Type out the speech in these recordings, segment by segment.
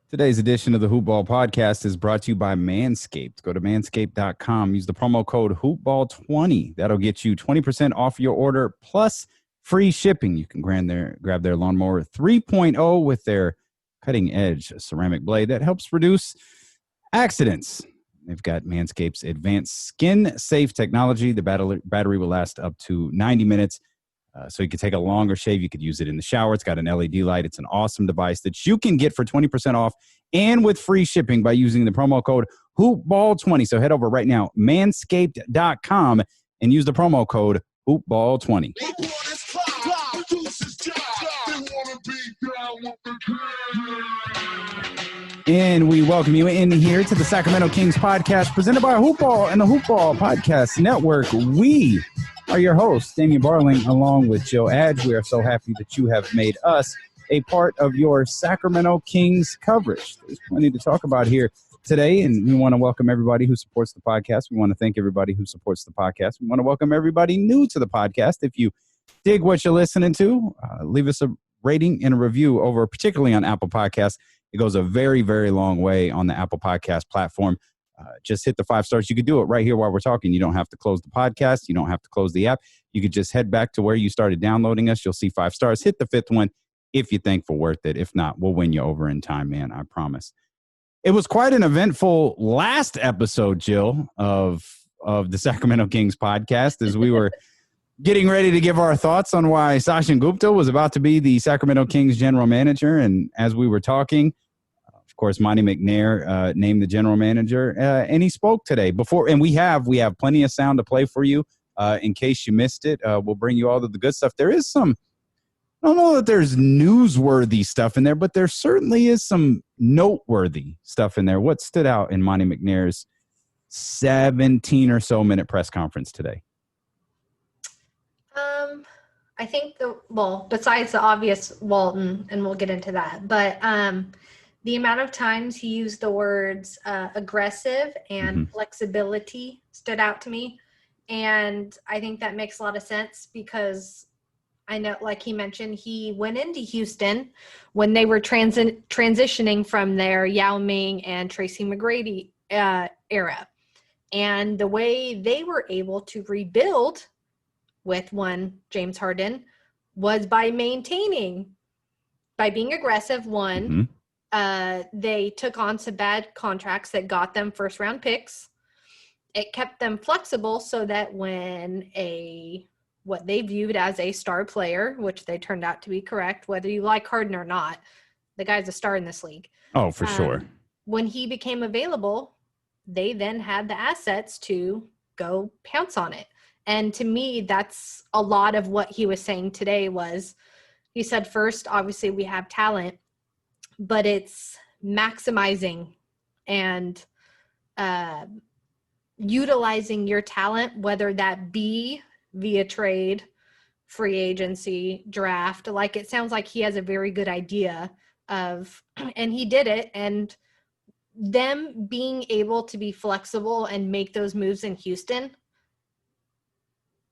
Today's edition of the Hoopball Podcast is brought to you by Manscaped. Go to manscaped.com. Use the promo code Hoopball20. That'll get you 20% off your order plus free shipping. You can grab their Lawnmower 3.0 with their cutting-edge ceramic blade that helps reduce accidents. They've got Manscaped's advanced skin-safe technology. The battery will last up to 90 minutes. So you could take a longer shave. You could use it in the shower. It's got an LED light. It's an awesome device that you can get for 20% off and with free shipping by using the promo code HoopBall20. So head over right now, manscaped.com, and use the promo code HoopBall20. And we welcome you in here to the Sacramento Kings podcast presented by Hoopball and the Hoopball Podcast Network. We are your hosts, Damian Barling, along with Joe Adge. We are so happy that you have made us a part of your Sacramento Kings coverage. There's plenty to talk about here today, and we want to welcome everybody who supports the podcast. We want to thank everybody who supports the podcast. We want to welcome everybody new to the podcast. If you dig what you're listening to, leave us a rating and a review over, particularly on Apple Podcasts. It goes a very, very long way on the Apple Podcast platform. Just hit the 5 stars. You could do it right here while we're talking. You don't have to close the podcast. You don't have to close the app. You could just head back to where you started downloading us. You'll see 5 stars. Hit the 5th one if you think we're worth it. If not, we'll win you over in time, man. I promise. It was quite an eventful last episode, Jill, of the Sacramento Kings podcast as we were getting ready to give our thoughts on why Sachin Gupta was about to be the Sacramento Kings general manager. And as we were talking, of course, Monte McNair named the general manager, and he spoke today. And we have plenty of sound to play for you in case you missed it. We'll bring you all of the good stuff. There is some, I don't know that there's newsworthy stuff in there, but there certainly is some noteworthy stuff in there. What stood out in Monte McNair's 17 or so minute press conference today? I think besides the obvious Walton, and we'll get into that, but the amount of times he used the words aggressive and flexibility stood out to me. And I think that makes a lot of sense because I know, like he mentioned, he went into Houston when they were transitioning from their Yao Ming and Tracy McGrady era. And the way they were able to rebuild with one James Harden was by being aggressive. They took on some bad contracts that got them first round picks. It kept them flexible so that when what they viewed as a star player, which they turned out to be correct, whether you like Harden or not, the guy's a star in this league. Oh, for sure. When he became available, they then had the assets to go pounce on it. And to me, that's a lot of what he was saying today was, he said, first, obviously we have talent, but it's maximizing and utilizing your talent, whether that be via trade, free agency, draft. Like, it sounds like he has a very good idea of, and he did it. And them being able to be flexible and make those moves in Houston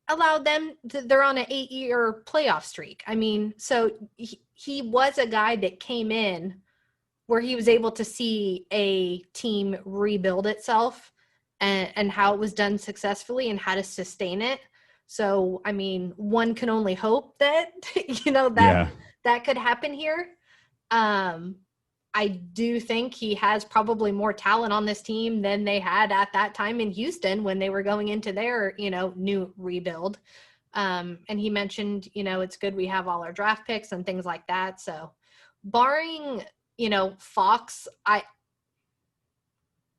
allowed them they're on an 8-year playoff streak. I mean, so he was a guy that came in where he was able to see a team rebuild itself and how it was done successfully and how to sustain it. So, I mean, one can only hope that, that could happen here. I do think he has probably more talent on this team than they had at that time in Houston when they were going into their, new rebuild. And he mentioned, it's good we have all our draft picks and things like that. So barring, Fox,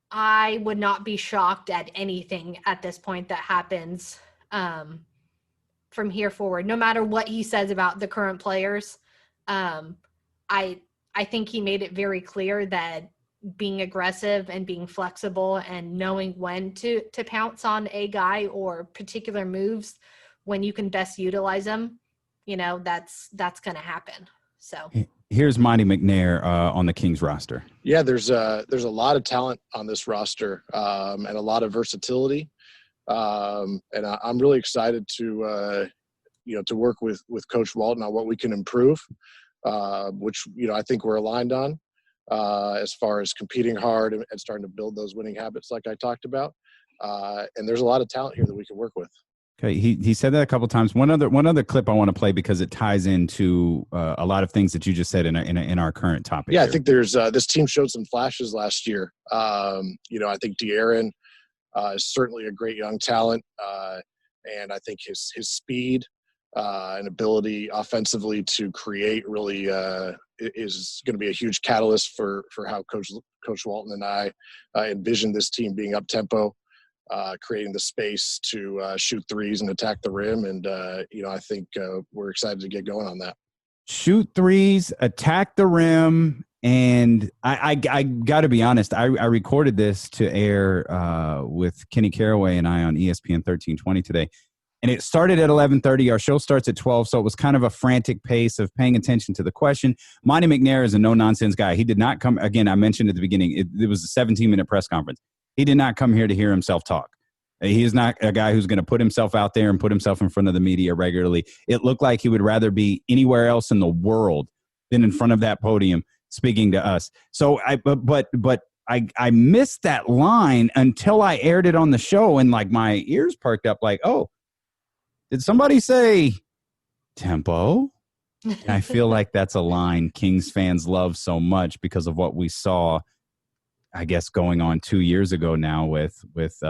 I would not be shocked at anything at this point that happens from here forward, no matter what he says about the current players. I think he made it very clear that being aggressive and being flexible and knowing when to pounce on a guy or particular moves when you can best utilize them, that's going to happen. So here's Monte McNair on the Kings roster. Yeah, there's a lot of talent on this roster and a lot of versatility. And I'm really excited to work with Coach Walton on what we can improve. Which, I think we're aligned on. as far as competing hard and starting to build those winning habits like I talked about. And there's a lot of talent here that we can work with. Okay, he said that a couple of times. One other clip I want to play because it ties into a lot of things that you just said in our current topic. Yeah, here. I think there's this team showed some flashes last year. I think De'Aaron is certainly a great young talent, and I think his speed and ability offensively to create really is going to be a huge catalyst for how Coach Walton and I envision this team being up tempo. Creating the space to shoot threes and attack the rim. And, I think we're excited to get going on that. Shoot threes, attack the rim. And I got to be honest, I recorded this to air with Kenny Caraway and I on ESPN 1320 today. And it started at 11:30. Our show starts at 12, so it was kind of a frantic pace of paying attention to the question. Monte McNair is a no-nonsense guy. He did not come – again, I mentioned at the beginning, it was a 17-minute press conference. He did not come here to hear himself talk. He is not a guy who's going to put himself out there and put himself in front of the media regularly. It looked like he would rather be anywhere else in the world than in front of that podium speaking to us. So I missed that line until I aired it on the show, and like my ears perked up like, oh, did somebody say tempo? And I feel like that's a line Kings fans love so much because of what we saw, I guess, going on 2 years ago now with Dave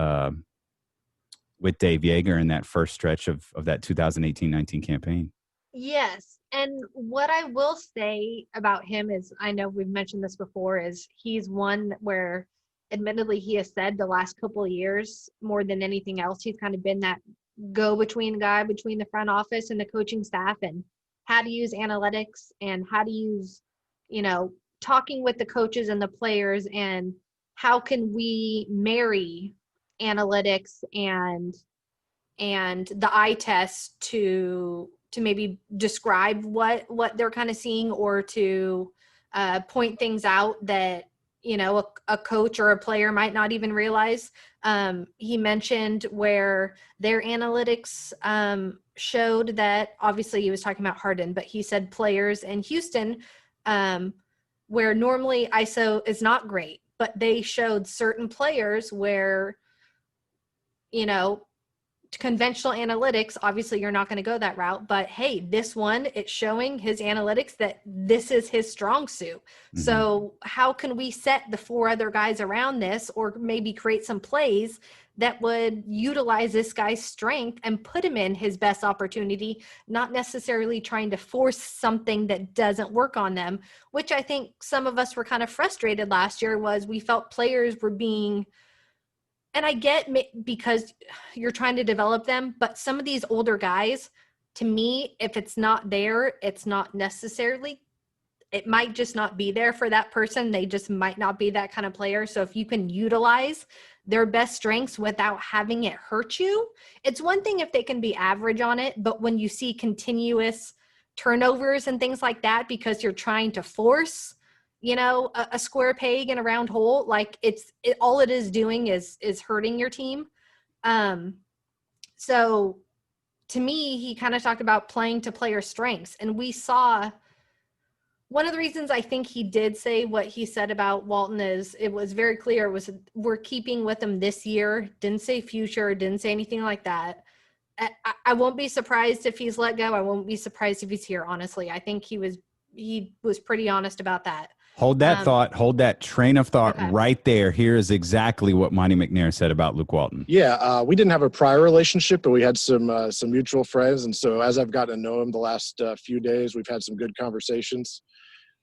Yeager in that first stretch of that 2018-19 campaign. Yes. And what I will say about him is, I know we've mentioned this before, is he's one where admittedly he has said the last couple of years more than anything else, he's kind of been that go-between guy between the front office and the coaching staff, and how to use analytics and how to use, talking with the coaches and the players, and how can we marry analytics and the eye test to maybe describe what they're kind of seeing, or to point things out that a coach or a player might not even realize. He mentioned where their analytics showed that, obviously he was talking about Harden, but he said players in Houston, where normally ISO is not great, but they showed certain players where, conventional analytics, obviously you're not going to go that route, but hey, this one, it's showing his analytics that this is his strong suit. Mm-hmm. So how can we set the four other guys around this, or maybe create some plays that would utilize this guy's strength and put him in his best opportunity, not necessarily trying to force something that doesn't work on them, which I think some of us were kind of frustrated last year, was we felt players were being, and I get because you're trying to develop them, but some of these older guys, to me, if it's not there, it's not necessarily, it might just not be there for that person. They just might not be that kind of player. So if you can utilize their best strengths without having it hurt you, it's one thing if they can be average on it, but when you see continuous turnovers and things like that, because you're trying to force a square peg in a round hole, like all it is doing is hurting your team. So to me, he kind of talked about playing to player strengths, and we saw one of the reasons I think he did say what he said about Walton is it was very clear was we're keeping with him this year. Didn't say future, didn't say anything like that. I won't be surprised if he's let go. I won't be surprised if he's here. Honestly, I think he was pretty honest about that. Hold that thought. Hold that train of thought right there. Here is exactly what Monte McNair said about Luke Walton. Yeah, we didn't have a prior relationship, but we had some mutual friends. And so as I've gotten to know him the last few days, we've had some good conversations.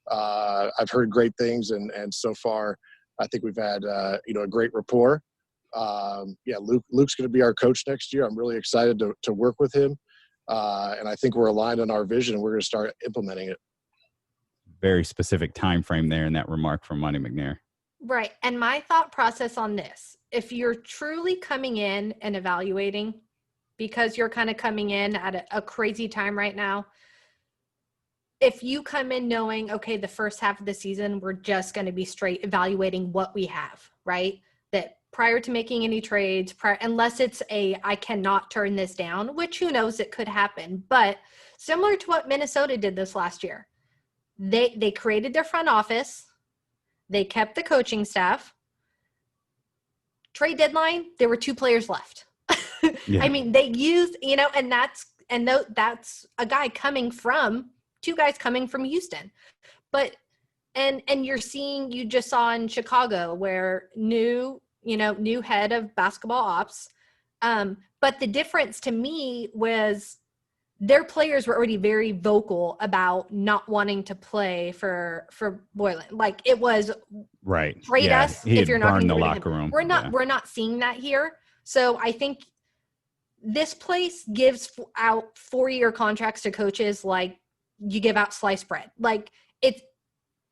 I've heard great things, and so far I think we've had a great rapport. Luke's going to be our coach next year. I'm really excited to work with him, and I think we're aligned on our vision, and we're going to start implementing it. Very specific time frame there in that remark from Monte McNair. Right. And my thought process on this, if you're truly coming in and evaluating, because you're kind of coming in at a crazy time right now, if you come in knowing, okay, the first half of the season, we're just going to be straight evaluating what we have, right? That prior to making any trades, unless it's I cannot turn this down, which who knows, it could happen. But similar to what Minnesota did this last year, they created their front office. They kept the coaching staff. Trade deadline, there were 2 players left. Yeah. I mean, they used, and that's a guy coming from 2 guys coming from Houston. But and you just saw in Chicago where new head of basketball ops. But the difference to me was their players were already very vocal about not wanting to play for Boylan. Like it was Right. trade us if you're not going to the get rid of locker him. room. We're not seeing that here. So I think this place gives out 4-year contracts to coaches like you give out sliced bread. Like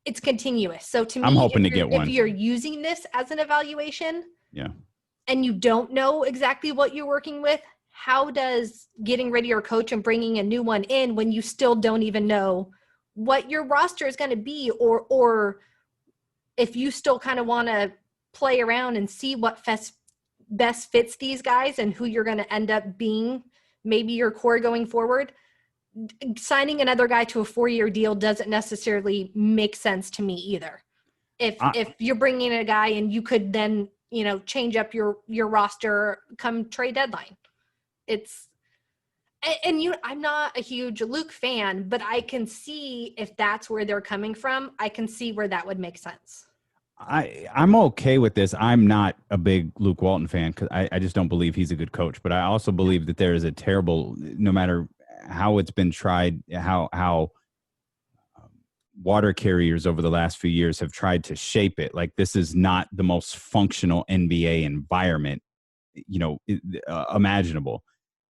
it's continuous. So to me, I'm hoping to get one. If you're using this as an evaluation, Yeah. and you don't know exactly what you're working with, how does getting rid of your coach and bringing a new one in when you still don't even know what your roster is going to be, or if you still kind of want to play around and see what best fits these guys and who you're going to end up being, maybe your core going forward, signing another guy to a 4-year deal doesn't necessarily make sense to me either. If you're bringing in a guy and you could then, change up your roster come trade deadline. I'm not a huge Luke fan, but I can see if that's where they're coming from, I can see where that would make sense. I'm okay with this. I'm not a big Luke Walton fan because I just don't believe he's a good coach. But I also believe that there is a terrible, no matter how it's been tried, how water carriers over the last few years have tried to shape it. Like this is not the most functional NBA environment, imaginable.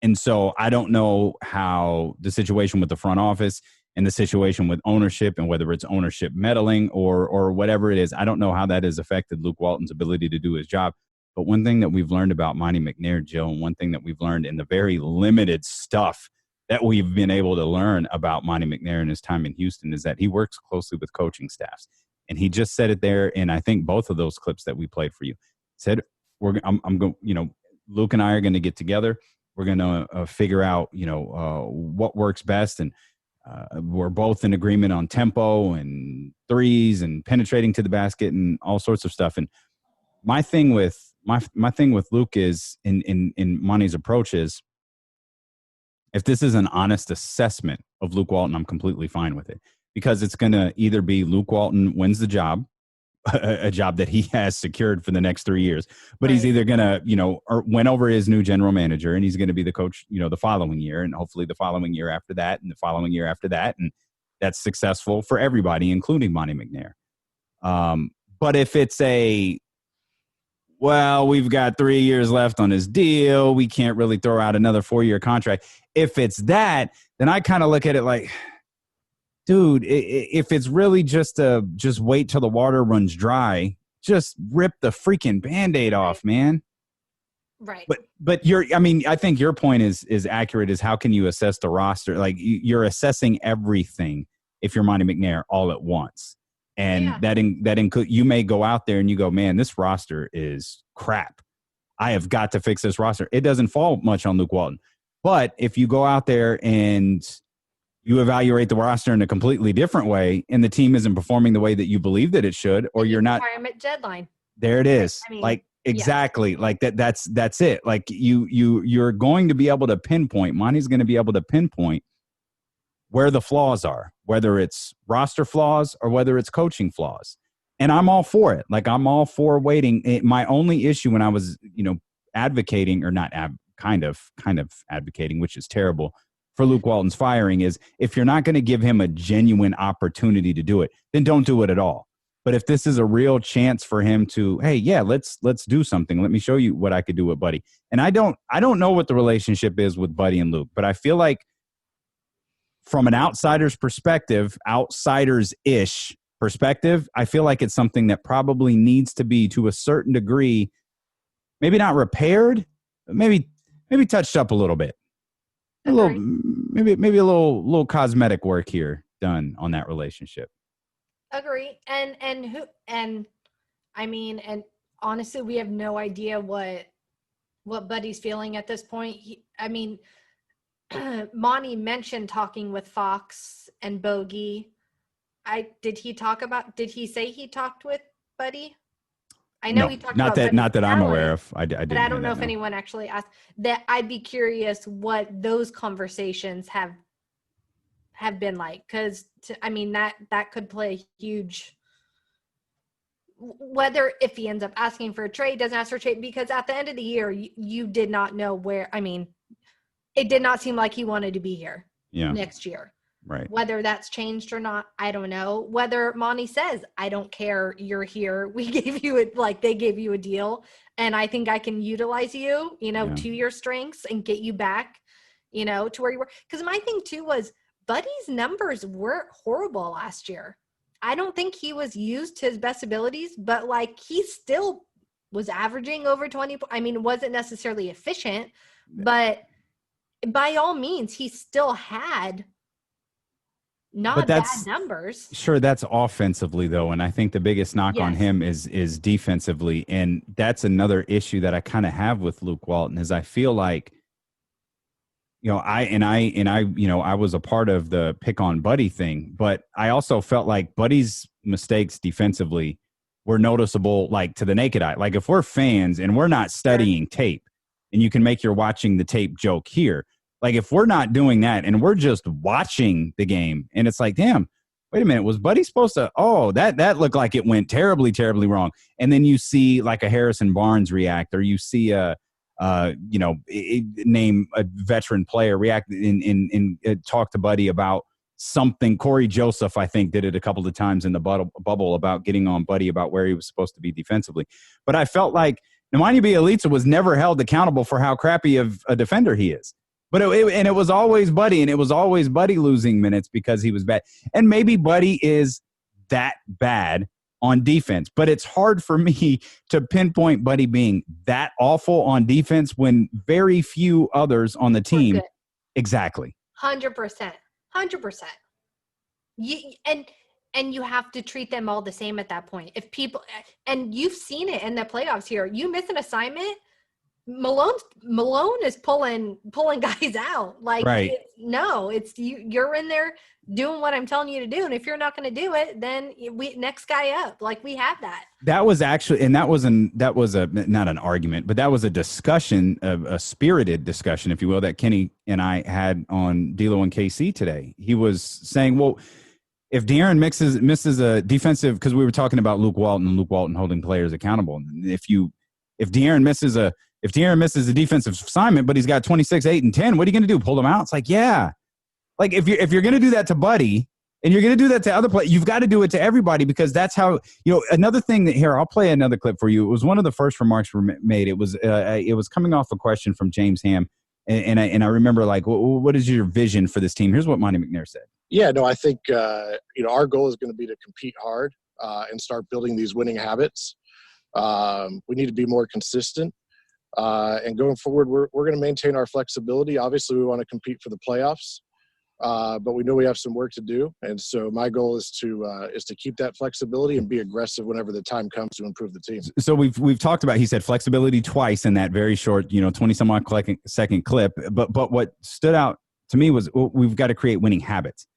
And so I don't know how the situation with the front office and the situation with ownership and whether it's ownership meddling or whatever it is, I don't know how that has affected Luke Walton's ability to do his job. But one thing that we've learned about Monte McNair, Jill, and one thing that we've learned in the very limited stuff that we've been able to learn about Monte McNair in his time in Houston is that he works closely with coaching staffs. And he just said it there, and I think both of those clips that we played for you said, I'm going, Luke and I are going to get together. We're going to figure out, what works best. And we're both in agreement on tempo and threes and penetrating to the basket and all sorts of stuff. And my thing with Luke is in Monte's approach is, if this is an honest assessment of Luke Walton, I'm completely fine with it because it's going to either be Luke Walton wins the job, a job that he has secured for the next 3 years, but he's either going to, or win over his new general manager and he's going to be the coach, the following year and hopefully the following year after that and the following year after that. And that's successful for everybody, including Monte McNair. But if it's we've got 3 years left on his deal, we can't really throw out another 4-year contract. If it's that, then I kind of look at it like, dude, if it's really just wait till the water runs dry, just rip the freaking Band-Aid off, man. Right. But I think your point is accurate. Is how can you assess the roster? Like you're assessing everything if you're Monte McNair all at once. And that include, you may go out there and you go, man, this roster is crap. I have got to fix this roster. It doesn't fall much on Luke Walton. But if you go out there and you evaluate the roster in a completely different way and the team isn't performing the way that you believe that it should, or you're not. Retirement deadline. There it is. Exactly. Yeah. Like that's it. Like you're going to be able to pinpoint, Monty's going to be able to pinpoint where the flaws are, whether it's roster flaws or whether it's coaching flaws. And I'm all for it. Like I'm all for waiting. My only issue when I was, advocating or not kind of advocating, which is terrible, for Luke Walton's firing is if you're not going to give him a genuine opportunity to do it, then don't do it at all. But if this is a real chance for him to, hey, yeah, let's do something. Let me show you what I could do with Buddy. And I don't know what the relationship is with Buddy and Luke, but I feel like from an outsider's perspective, outsiders-ish perspective, I feel like it's something that probably needs to be to a certain degree, maybe not repaired, but maybe touched up a little bit. Maybe a little cosmetic work here done on that relationship. Agree. And honestly, we have no idea what Buddy's feeling at this point. Monty mentioned talking with Fox and Bogey. Did he say he talked with Buddy? I know No, he talked not about that Buddy's not that I'm talent, aware of. I didn't. but I don't hear know that, if no. anyone actually asked that. I'd be curious what those conversations have been like, because I mean that could play a huge, whether if he ends up asking for a trade, doesn't ask for a trade, because at the end of the year you did not know where. I mean, it did not seem like he wanted to be here next year. Right. Whether that's changed or not, I don't know. Whether Monty says, I don't care, you're here. We gave you they gave you a deal, and I think I can utilize you, to your strengths and get you back, to where you were. Because my thing too was Buddy's numbers weren't horrible last year. I don't think he was used to his best abilities, but he still was averaging over 20. I mean, it wasn't necessarily efficient, but by all means, he still had not bad numbers. Sure, that's offensively though, and I think the biggest knock on Yes. him is defensively, and that's another issue that I kind of have with Luke Walton is I feel like, I was a part of the pick on Buddy thing, but I also felt like Buddy's mistakes defensively were noticeable, to the naked eye. Like if we're fans and we're not studying tape, and you can make your watching the tape joke here. Like if we're not doing that and we're just watching the game and it's like, damn, wait a minute, was Buddy supposed to, that looked like it went terribly, terribly wrong. And then you see a Harrison Barnes react, or you see name a veteran player react and talk to Buddy about something. Corey Joseph, I think, did it a couple of times in the bubble about getting on Buddy about where he was supposed to be defensively. But I felt like Nemanja Bjelica was never held accountable for how crappy of a defender he is. But it was always Buddy, and it was always Buddy losing minutes because he was bad. And maybe Buddy is that bad on defense, but it's hard for me to pinpoint Buddy being that awful on defense when very few others on the team. Exactly. 100%. And you have to treat them all the same at that point. If people, and you've seen it in the playoffs here, you miss an assignment, Malone is pulling guys out. Right. It's you're in there doing what I'm telling you to do. And if you're not going to do it, then next guy up. We have that. That was actually, and that was not an argument, but that was a discussion, a spirited discussion, if you will, that Kenny and I had on D'Lo and KC today. He was saying, well, if De'Aaron misses a defensive, because we were talking about Luke Walton holding players accountable. If De'Aaron misses a defensive assignment, but he's got 26, 8, and 10, what are you going to do? Pull him out? It's like, yeah. If you're going to do that to Buddy and you're going to do that to other players, you've got to do it to everybody, because that's how, another thing that here, I'll play another clip for you. It was one of the first remarks were made. It was coming off a question from James Ham. And I remember what is your vision for this team? Here's what Monte McNair said. Yeah, no, I think, our goal is going to be to compete hard and start building these winning habits. We need to be more consistent. And going forward, we're going to maintain our flexibility. Obviously, we want to compete for the playoffs, but we know we have some work to do. And so my goal is to keep that flexibility and be aggressive whenever the time comes to improve the team. So we've talked about, he said flexibility twice in that very short, 20 some odd second clip. But what stood out to me was we've got to create winning habits.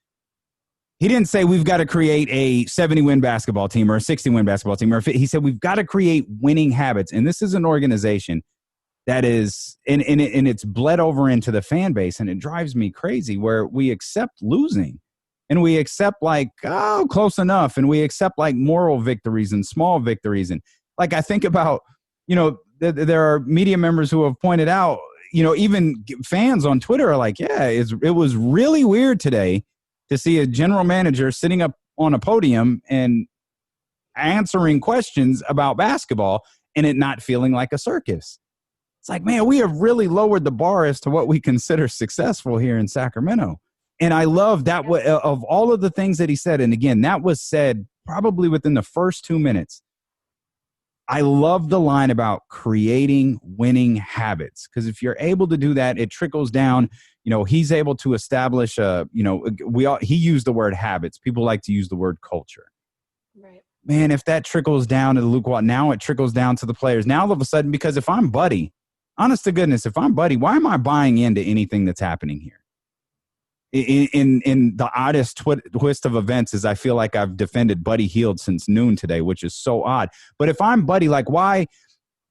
He didn't say we've got to create a 70-win basketball team or a 60-win basketball team. He said we've got to create winning habits. And this is an organization that is, and it's bled over into the fan base, and it drives me crazy, where we accept losing and we accept close enough, and we accept moral victories and small victories. And I think about, there are media members who have pointed out, even fans on Twitter are like, yeah, it was really weird today to see a general manager sitting up on a podium and answering questions about basketball and it not feeling like a circus. It's like, man, we have really lowered the bar as to what we consider successful here in Sacramento. And I love that of all of the things that he said. And again, that was said probably within the first 2 minutes. I love the line about creating winning habits, because if you're able to do that, it trickles down. He's able to establish he used the word habits. People like to use the word culture. Right. Man, if that trickles down to Luke Walton, now it trickles down to the players. Now all of a sudden, because if I'm Buddy, honest to goodness, if I'm Buddy, why am I buying into anything that's happening here? in the oddest twist of events is I feel like I've defended Buddy Hield since noon today, which is so odd. But if I'm Buddy, like, why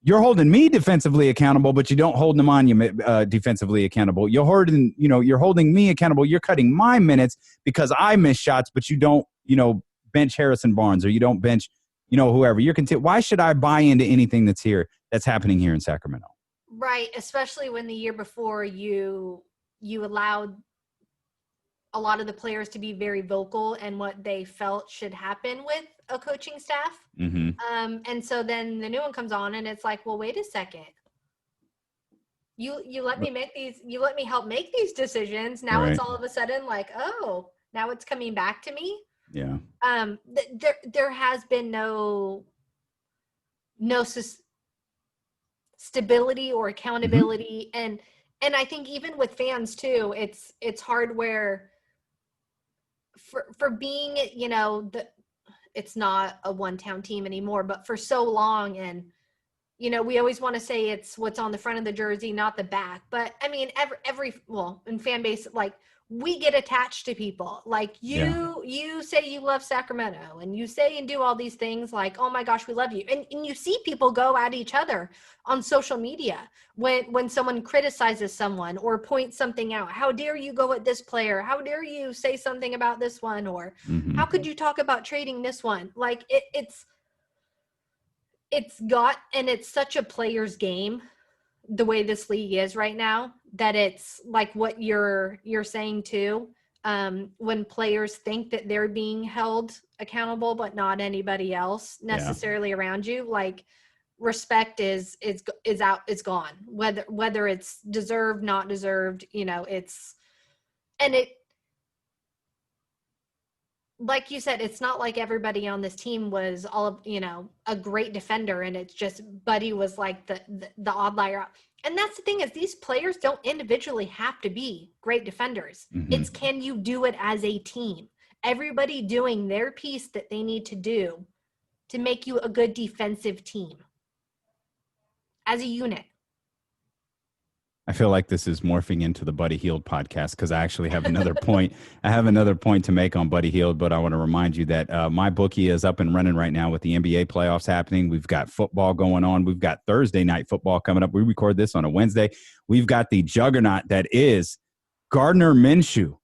you're holding me defensively accountable, but you don't hold them on you defensively accountable? You're holding me accountable. You're cutting my minutes because I miss shots, but you don't, bench Harrison Barnes, or you don't bench, whoever. Why should I buy into anything that's happening here in Sacramento? Right, especially when the year before you allowed a lot of the players to be very vocal and what they felt should happen with a coaching staff. Mm-hmm. And so then the new one comes on and it's like, well, wait a second. You let me help make these decisions. Now Right. It's all of a sudden like, oh, now it's coming back to me. Yeah. There has been no stability or accountability. Mm-hmm. And I think even with fans too, it's hard where for being, it's not a one-town team anymore, but for so long, and we always want to say it's what's on the front of the jersey, not the back. But I mean, every in fan base, like, we get attached to people. Like you say you love Sacramento, and you say and do all these things like, oh my gosh, we love you. And you see people go at each other on social media when someone criticizes someone or points something out. How dare you go at this player? How dare you say something about this one? Or mm-hmm. How could you talk about trading this one? Like it's such a player's game, the way this league is right now, that it's like what you're saying too. When players think that they're being held accountable, but not anybody else necessarily around you, like, respect is gone, whether it's deserved, not deserved, like you said, it's not like everybody on this team was a great defender, and it's just Buddy was like the odd liar out. And that's the thing, is these players don't individually have to be great defenders. Mm-hmm. It's, can you do it as a team? Everybody doing their piece that they need to do to make you a good defensive team as a unit. I feel like this is morphing into the Buddy Hield podcast, because I actually have another point. I have another point to make on Buddy Hield, but I want to remind you that my bookie is up and running right now with the NBA playoffs happening. We've got football going on. We've got Thursday night football coming up. We record this on a Wednesday. We've got the juggernaut that is Gardner Minshew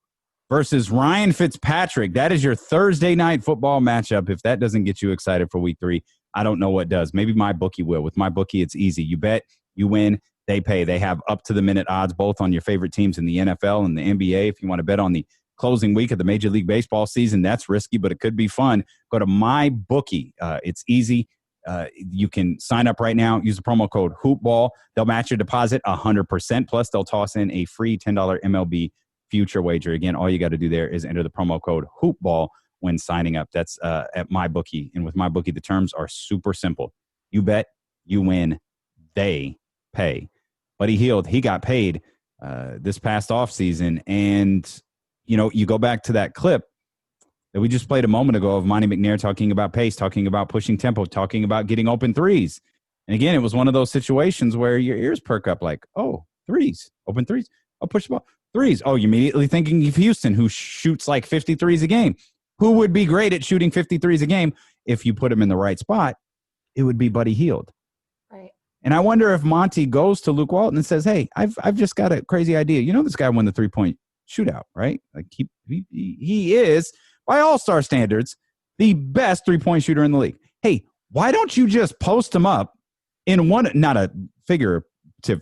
versus Ryan Fitzpatrick. That is your Thursday night football matchup. If that doesn't get you excited for week 3, I don't know what does. Maybe my bookie will. With my bookie, it's easy. You bet, you win, they pay. They have up-to-the-minute odds both on your favorite teams in the NFL and the NBA. If you want to bet on the closing week of the Major League Baseball season, that's risky, but it could be fun. Go to my bookie. It's easy. You can sign up right now. Use the promo code HoopBall. They'll match your deposit 100%. Plus, they'll toss in a free $10 MLB future wager. Again, all you got to do there is enter the promo code HoopBall when signing up. That's at my bookie. And with my bookie, the terms are super simple. You bet, you win, they pay. Buddy Hield, he got paid this past offseason. And, you go back to that clip that we just played a moment ago of Monte McNair talking about pace, talking about pushing tempo, talking about getting open threes. And again, it was one of those situations where your ears perk up like, oh, threes, open threes. Oh, push the ball. Threes. Oh, you're immediately thinking of Houston, who shoots like 50 threes a game. Who would be great at shooting 50 threes a game if you put him in the right spot? It would be Buddy Hield. Right. And I wonder if Monty goes to Luke Walton and says, hey, I've just got a crazy idea. This guy won the 3-point shootout, right? Like he is, by all-star standards, the best 3-point shooter in the league. Hey, why don't you just post him up in one, not a figurative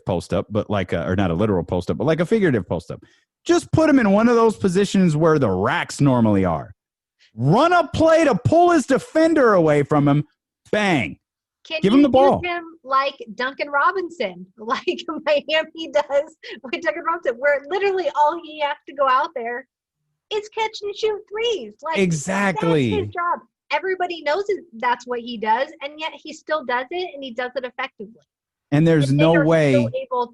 post up, but or not a literal post up, but like a figurative post up. Just put him in one of those positions where the racks normally are. Run a play to pull his defender away from him. Bang. Give him the ball. Use him like Duncan Robinson, like Miami does with Duncan Robinson, where literally all he has to go out there is catch and shoot threes. Like, exactly. That's his job. Everybody knows that's what he does, and yet he still does it, and he does it effectively. And there's no way still able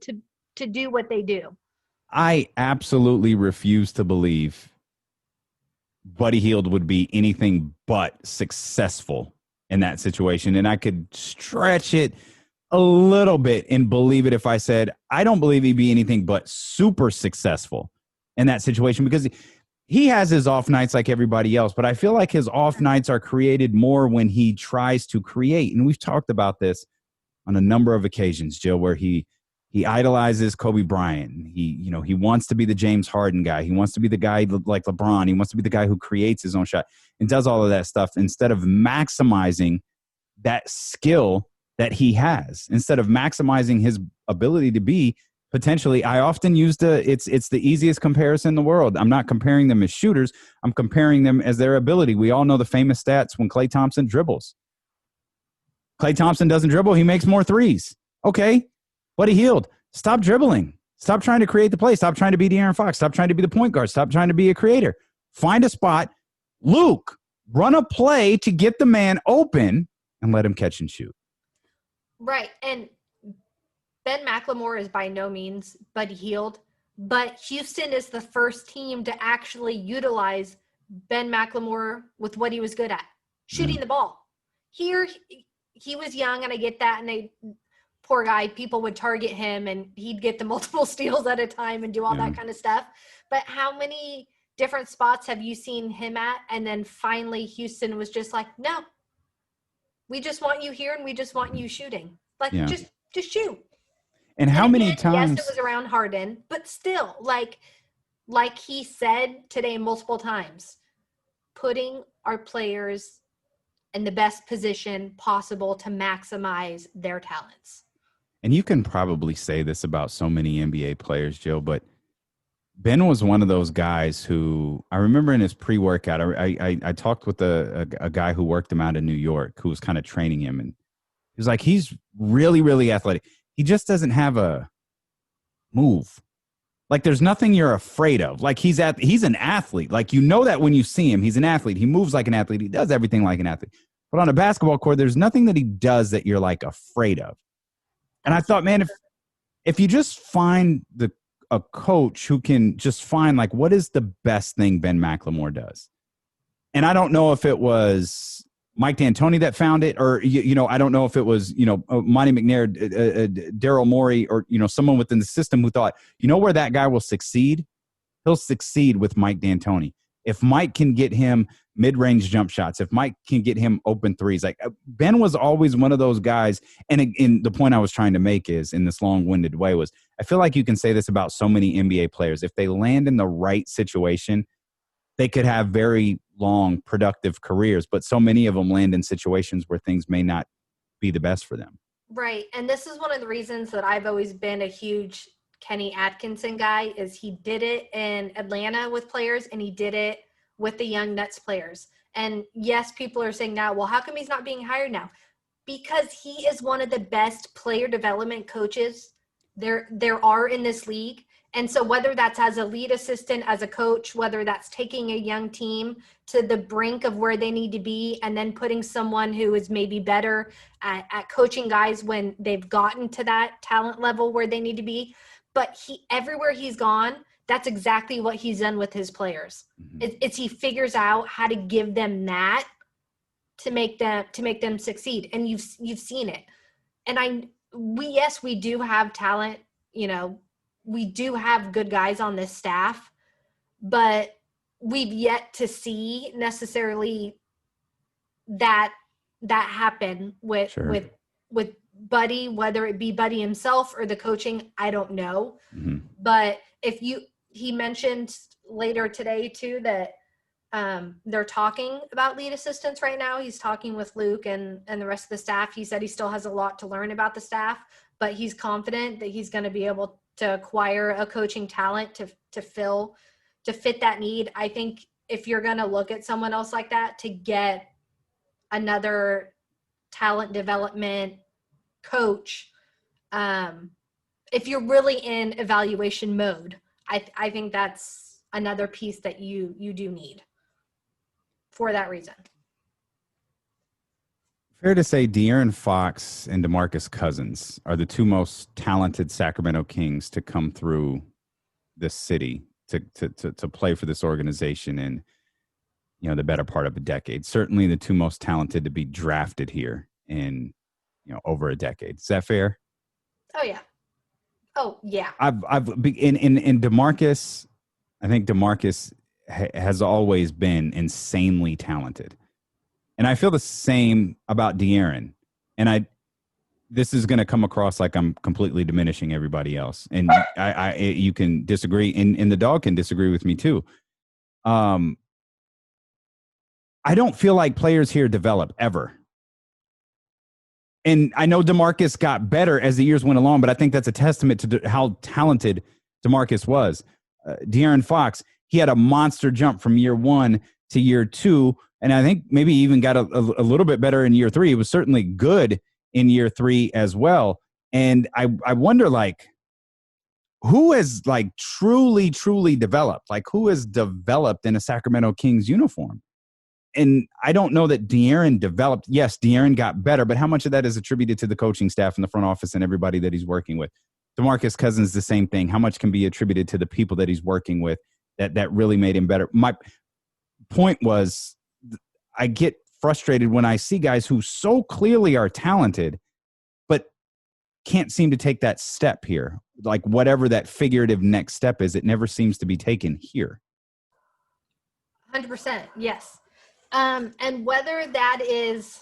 to do what they do. I absolutely refuse to believe Buddy Hield would be anything but successful in that situation. And I could stretch it a little bit and believe it if I said, I don't believe he'd be anything but super successful in that situation, because he has his off nights like everybody else, but I feel like his off nights are created more when he tries to create. And we've talked about this on a number of occasions, Jill, where he idolizes Kobe Bryant. He wants to be the James Harden guy. He wants to be the guy like LeBron. He wants to be the guy who creates his own shot and does all of that stuff instead of maximizing that skill that he has, instead of maximizing his ability to be potentially. I often use it's the easiest comparison in the world. I'm not comparing them as shooters. I'm comparing them as their ability. We all know the famous stats when Klay Thompson dribbles. Klay Thompson doesn't dribble. He makes more threes. Okay. Buddy Hield, stop dribbling. Stop trying to create the play. Stop trying to be De'Aaron Fox. Stop trying to be the point guard. Stop trying to be a creator. Find a spot. Luke, run a play to get the man open and let him catch and shoot. Right. And Ben McLemore is by no means Buddy Hield, but Houston is the first team to actually utilize Ben McLemore with what he was good at, shooting the ball. Here, he was young, and I get that, and poor guy, people would target him, and he'd get the multiple steals at a time and do all that kind of stuff. But how many different spots have you seen him at? And then finally Houston was just like, no, we just want you here, and we just want you shooting. Like, just shoot. And how many times? Yes, it was around Harden, but still, like he said today multiple times, putting our players in the best position possible to maximize their talents. And you can probably say this about so many NBA players, Jill, but Ben was one of those guys who I remember in his pre-workout, I talked with a guy who worked him out in New York who was kind of training him. And he was like, he's really, really athletic. He just doesn't have a move. Like, there's nothing you're afraid of. Like, he's an athlete. Like, you know that when you see him, he's an athlete. He moves like an athlete. He does everything like an athlete. But on a basketball court, there's nothing that he does that you're, like, afraid of. And I thought, man, if you just find a coach who can just find, like, what is the best thing Ben McLemore does? And I don't know if it was Mike D'Antoni that found it, or, I don't know if it was, Monte McNair, Daryl Morey, or, someone within the system who thought, where that guy will succeed? He'll succeed with Mike D'Antoni. If Mike can get him mid-range jump shots, if Mike can get him open threes, like Ben was always one of those guys. And in the point I was trying to make is, in this long-winded way, was I feel like you can say this about so many NBA players. If they land in the right situation, they could have very long, productive careers, but so many of them land in situations where things may not be the best for them. Right. And this is one of the reasons that I've always been a huge Kenny Atkinson guy, is he did it in Atlanta with players, and he did it with the young Nets players. And yes, people are saying now, well, how come he's not being hired now? Because he is one of the best player development coaches there are in this league. And so whether that's as a lead assistant, as a coach, whether that's taking a young team to the brink of where they need to be, and then putting someone who is maybe better at coaching guys when they've gotten to that talent level where they need to be. But everywhere he's gone, that's exactly what he's done with his players. Mm-hmm. It's he figures out how to give them that to make them succeed. And you've seen it. And we do have talent, we do have good guys on this staff, but we've yet to see necessarily that happen with Buddy, whether it be Buddy himself or the coaching, I don't know. Mm-hmm. But he mentioned later today too that they're talking about lead assistants right now. He's talking with Luke and the rest of the staff. He said he still has a lot to learn about the staff, but he's confident that he's going to be able to acquire a coaching talent to fit that need. I think if you're going to look at someone else like that to get another talent development coach, if you're really in evaluation mode, I think that's another piece that you do need for that reason. Fair to say De'Aaron Fox and DeMarcus Cousins are the two most talented Sacramento Kings to come through this city to play for this organization in, the better part of a decade. Certainly the two most talented to be drafted here in, over a decade. Is that fair? Oh yeah. Oh yeah. I've in DeMarcus, I think DeMarcus has always been insanely talented. And I feel the same about De'Aaron. And this is going to come across like I'm completely diminishing everybody else. And you can disagree, and the dog can disagree with me too. I don't feel like players here develop ever. And I know DeMarcus got better as the years went along, but I think that's a testament to how talented DeMarcus was. De'Aaron Fox, he had a monster jump from year 1 to year 2, and I think maybe even got a little bit better in year 3. He was certainly good in year 3 as well. And I wonder, like, who has, like, truly developed? Like, who has developed in a Sacramento Kings uniform? And I don't know that De'Aaron developed. Yes, De'Aaron got better, but how much of that is attributed to the coaching staff in the front office and everybody that he's working with? DeMarcus Cousins, the same thing. How much can be attributed to the people that he's working with that really made him better? My point was, I get frustrated when I see guys who so clearly are talented, but can't seem to take that step here. Like, whatever that figurative next step is, it never seems to be taken here. 100%, yes. And whether that is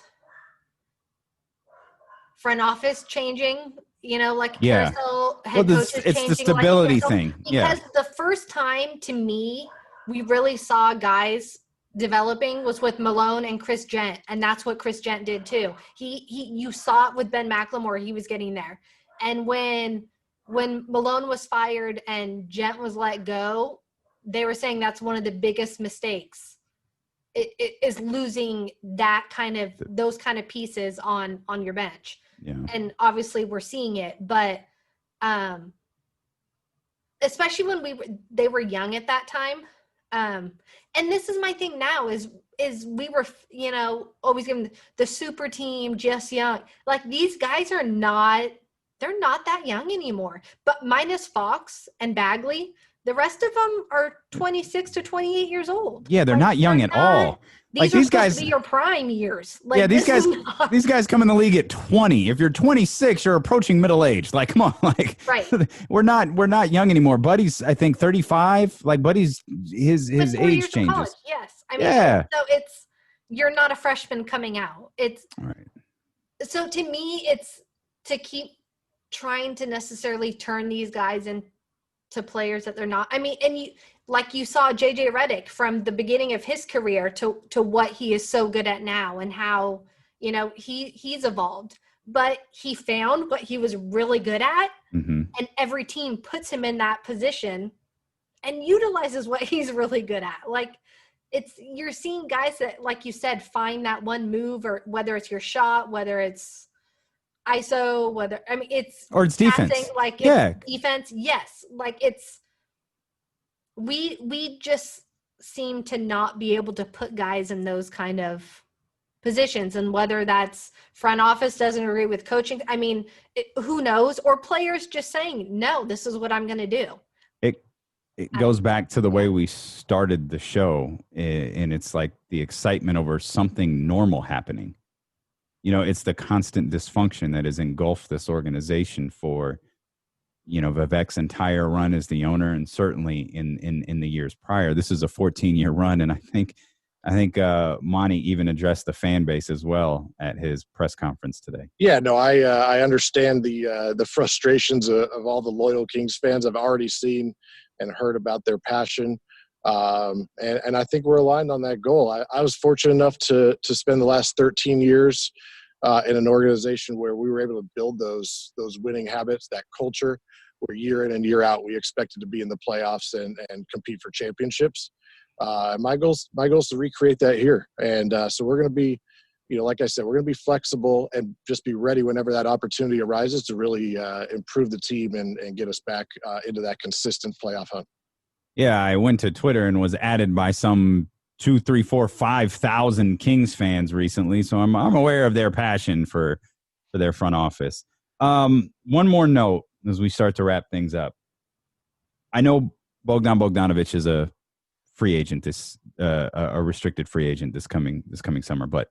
front office changing, like carousel head coaches changing. It's the stability thing. Because the first time, to me, we really saw guys developing was with Malone and Chris Gent, and that's what Chris Gent did too. You saw it with Ben McLemore. He was getting there. And when Malone was fired and Gent was let go, they were saying that's one of the biggest mistakes. It is losing those kind of pieces on your bench. Yeah. And obviously we're seeing it, but especially when they were young at that time. And this is my thing now is we were, always giving the super team just young. Like, these guys they're not that young anymore, but minus Fox and Bagley, the rest of them are 26 to 28 years old. Yeah, they're not young at all. These guys be your prime years. Like, yeah, these guys come in the league at 20. If you're 26, you're approaching middle age. Like, come on, like, right. We're not young anymore. Buddy's, I think, 35. Like, Buddy's his age changes. Yes, I mean, so you're not a freshman coming out. It's right. So to me, it's to keep trying to necessarily turn these guys into players that they're not. I mean, and you saw JJ Redick from the beginning of his career to what he is so good at now, and how, he's evolved, but he found what he was really good at. Mm-hmm. And every team puts him in that position and utilizes what he's really good at. Like, you're seeing guys that, like you said, find that one move, or whether it's your shot, whether it's ISO, it's defense. Passing, like, it's defense. Yes. Like, we just seem to not be able to put guys in those kind of positions, and whether that's front office doesn't agree with coaching. I mean, who knows? Or players just saying, no, this is what I'm going to do. It goes back to the way we started the show, and it's like the excitement over something normal happening. It's the constant dysfunction that has engulfed this organization for, Vivek's entire run as the owner, and certainly in the years prior. This is a 14-year run, and I think Monty even addressed the fan base as well at his press conference today. Yeah, no, I understand the frustrations of all the loyal Kings fans. I've already seen and heard about their passion. And I think we're aligned on that goal. I was fortunate enough to spend the last 13 years in an organization where we were able to build those winning habits, that culture, where year in and year out we expected to be in the playoffs and compete for championships. My goal is to recreate that here. And so we're going to be, like I said, we're going to be flexible and just be ready whenever that opportunity arises to really improve the team and get us back into that consistent playoff hunt. Yeah, I went to Twitter and was added by some 2, 3, 4, 5,000 Kings fans recently, so I'm aware of their passion for their front office. One more note as we start to wrap things up. I know Bogdan Bogdanovic is a free agent, a restricted free agent this coming summer, but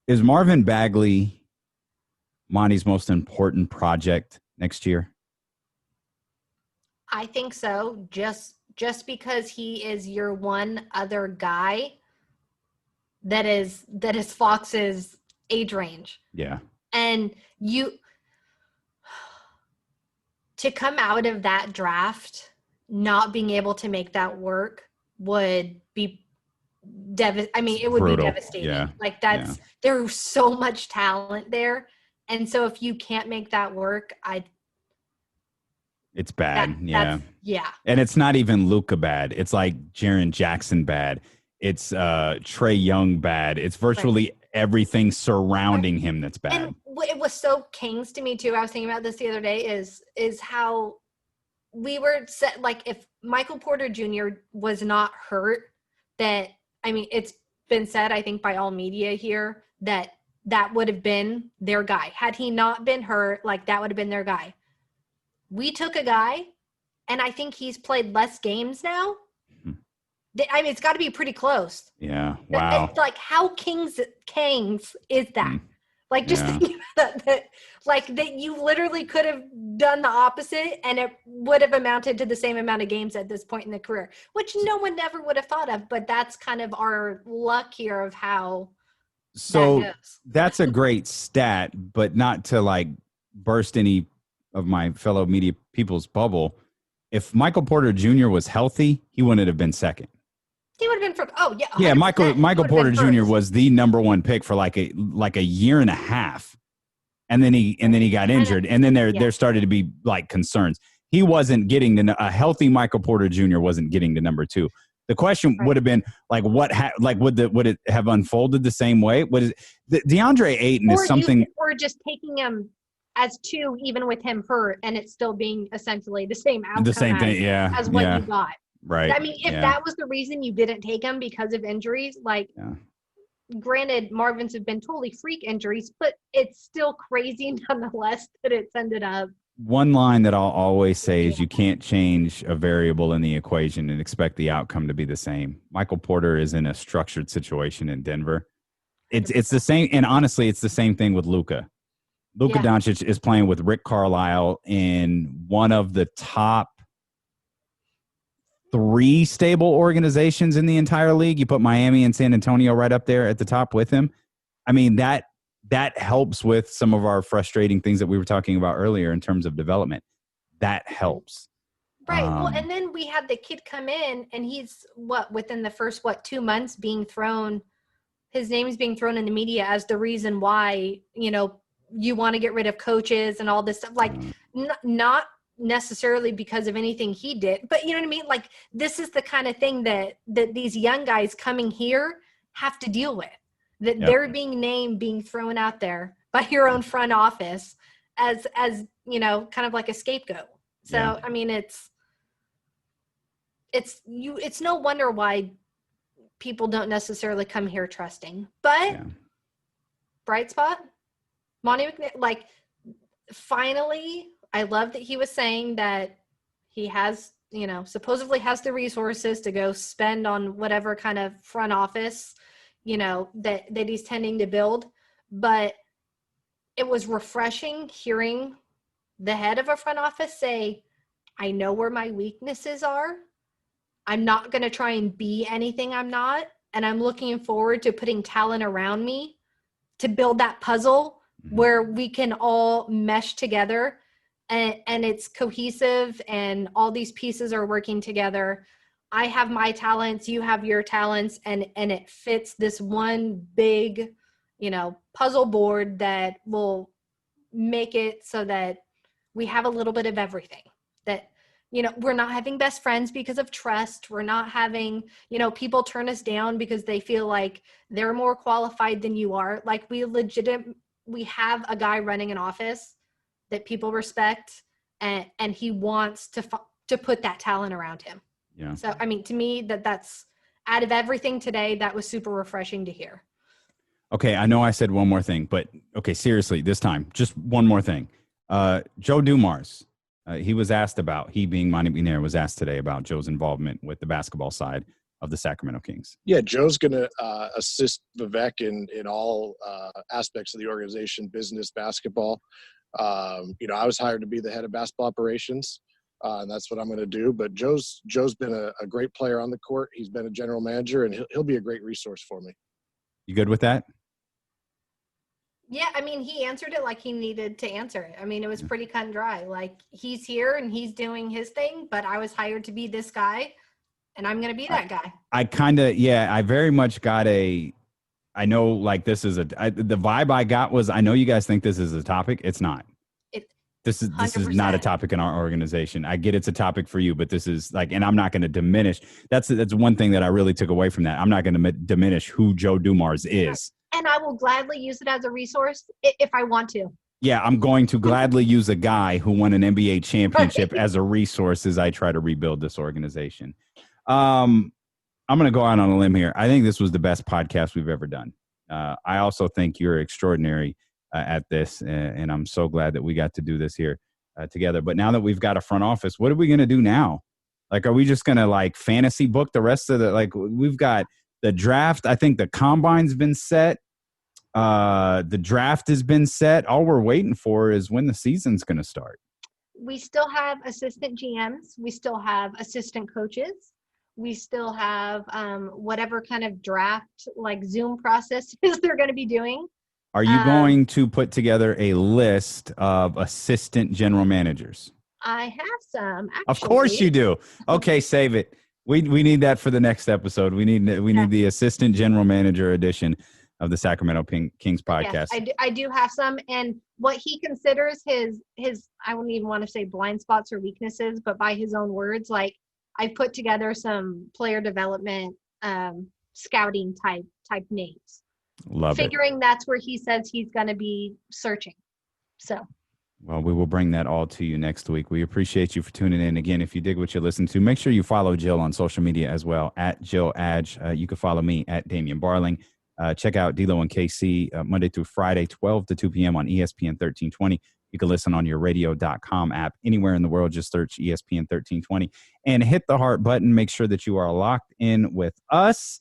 is Marvin Bagley Monty's most important project next year? I think so, just just because he is your one other guy that is Fox's age range. Yeah. And to come out of that draft not being able to make that work would be it would brutal. be devastating. Yeah. Like there's so much talent there. And so if you can't make that work, it's bad. Yeah. And it's not even Luka bad. It's like Jaren Jackson bad. It's Trae Young bad. It's virtually everything surrounding him that's bad. And it was so Kings to me too. I was thinking about this the other day is how we were set, like if Michael Porter Jr. was not hurt, it's been said, I think by all media here, that would have been their guy. Had he not been hurt, like that would have been their guy. We took a guy, and I think he's played less games now. It's got to be pretty close. Yeah. Wow. It's like how Kings is that? Like just think about that, like that you literally could have done the opposite, and it would have amounted to the same amount of games at this point in the career, which no one ever would have thought of. But that's kind of our luck here of how. So that's a great stat, but not to like burst any of my fellow media people's bubble. If Michael Porter Jr. was healthy, he wouldn't have been second. He would have been for 100%. Yeah, Michael Porter Jr. was the number one pick for like a year and a half, and then he got injured, and then there started to be like concerns. He wasn't getting a healthy Michael Porter Jr. wasn't getting to number 2. The question would have been like, would it have unfolded the same way? DeAndre Ayton is something, or just taking him as 2, even with him hurt, and it's still being essentially the same outcome, the same thing, as what you got. Right. I mean, if that was the reason you didn't take him because of injuries, granted, Marvin's have been totally freak injuries, but it's still crazy nonetheless that it's ended up. One line that I'll always say is you can't change a variable in the equation and expect the outcome to be the same. Michael Porter is in a structured situation in Denver. It's the same, and honestly, it's the same thing with Luka. Luka Doncic is playing with Rick Carlisle in one of the top 3 stable organizations in the entire league. You put Miami and San Antonio right up there at the top with him. I mean, that helps with some of our frustrating things that we were talking about earlier in terms of development. That helps. Right. Well, and then we had the kid come in, and he's within the first 2 months his name is being thrown in the media as the reason why, you want to get rid of coaches and all this stuff. Like not necessarily because of anything he did, but you know what I mean? Like this is the kind of thing that these young guys coming here have to deal with, that they're being thrown out there by your own front office as kind of like a scapegoat. So, I mean, it's no wonder why people don't necessarily come here trusting, but bright spot, Monte McNair, like finally, I love that he was saying that he has, supposedly has the resources to go spend on whatever kind of front office, that he's tending to build. But it was refreshing hearing the head of a front office say, I know where my weaknesses are. I'm not going to try and be anything I'm not. And I'm looking forward to putting talent around me to build that puzzle where we can all mesh together and it's cohesive and all these pieces are working together. I have my talents, you have your talents, and it fits this one big, puzzle board that will make it so that we have a little bit of everything. That, we're not having best friends because of trust. We're not having, people turn us down because they feel like they're more qualified than you are. Like we have a guy running an office that people respect, and he wants to put that talent around him. Yeah. So, I mean, to me, that's out of everything today, that was super refreshing to hear. Okay, I know I said one more thing, but okay, seriously, this time, just one more thing. Joe Dumars, he being Monte McNair, was asked today about Joe's involvement with the basketball side of the Sacramento Kings. Yeah, Joe's going to assist Vivek in all aspects of the organization, business, basketball. I was hired to be the head of basketball operations. and that's what I'm going to do. But Joe's been a great player on the court. He's been a general manager, and he'll be a great resource for me. You good with that? Yeah, I mean, he answered it like he needed to answer it. I mean, it was pretty cut and dry. Like, he's here and he's doing his thing, but I was hired to be this guy, and I'm going to be that guy. I very much got I know, like, this is the vibe I got was, I know you guys think this is a topic. It's not. This is not a topic in our organization. I get it's a topic for you, but this is like, and I'm not going to diminish. That's one thing that I really took away from that. I'm not going to diminish who Joe Dumars is. And I will gladly use it as a resource if I want to. Yeah, I'm going to gladly use a guy who won an NBA championship as a resource as I try to rebuild this organization. I'm going to go out on a limb here. I think this was the best podcast we've ever done. I also think you're extraordinary at this, and I'm so glad that we got to do this here together. But now that we've got a front office, what are we going to do now? Like, are we just going to, like, fantasy book the rest of the, like, we've got the draft. I think the combine's been set. The draft has been set. All we're waiting for is when the season's going to start. We still have assistant GMs. We still have assistant coaches. We still have whatever kind of draft, like, Zoom processes they're going to be doing. Are you going to put together a list of assistant general managers? I have some, actually. Of course you do. Okay, save it. We need that for the next episode. We need the assistant general manager edition of the Sacramento Kings podcast. Yes, I do have some, and what he considers his I wouldn't even want to say blind spots or weaknesses, but by his own words, like, I put together some player development scouting type names. Figuring that's where he says he's going to be searching. So, well, we will bring that all to you next week. We appreciate you for tuning in. Again, if you dig what you listen to, make sure you follow Jill on social media as well, at Jill Adge. You can follow me at Damian Barling. Check out D-Lo and KC Monday through Friday, 12 to 2 p.m. on ESPN 1320. You can listen on your radio.com app anywhere in the world. Just search ESPN 1320 and hit the heart button. Make sure that you are locked in with us.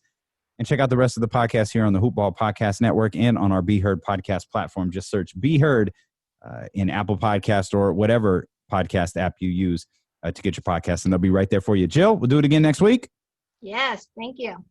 And check out the rest of the podcast here on the Hoopball Podcast Network and on our Be Heard podcast platform. Just search Be Heard in Apple Podcast or whatever podcast app you use to get your podcast, and they'll be right there for you. Jill, we'll do it again next week. Yes, thank you.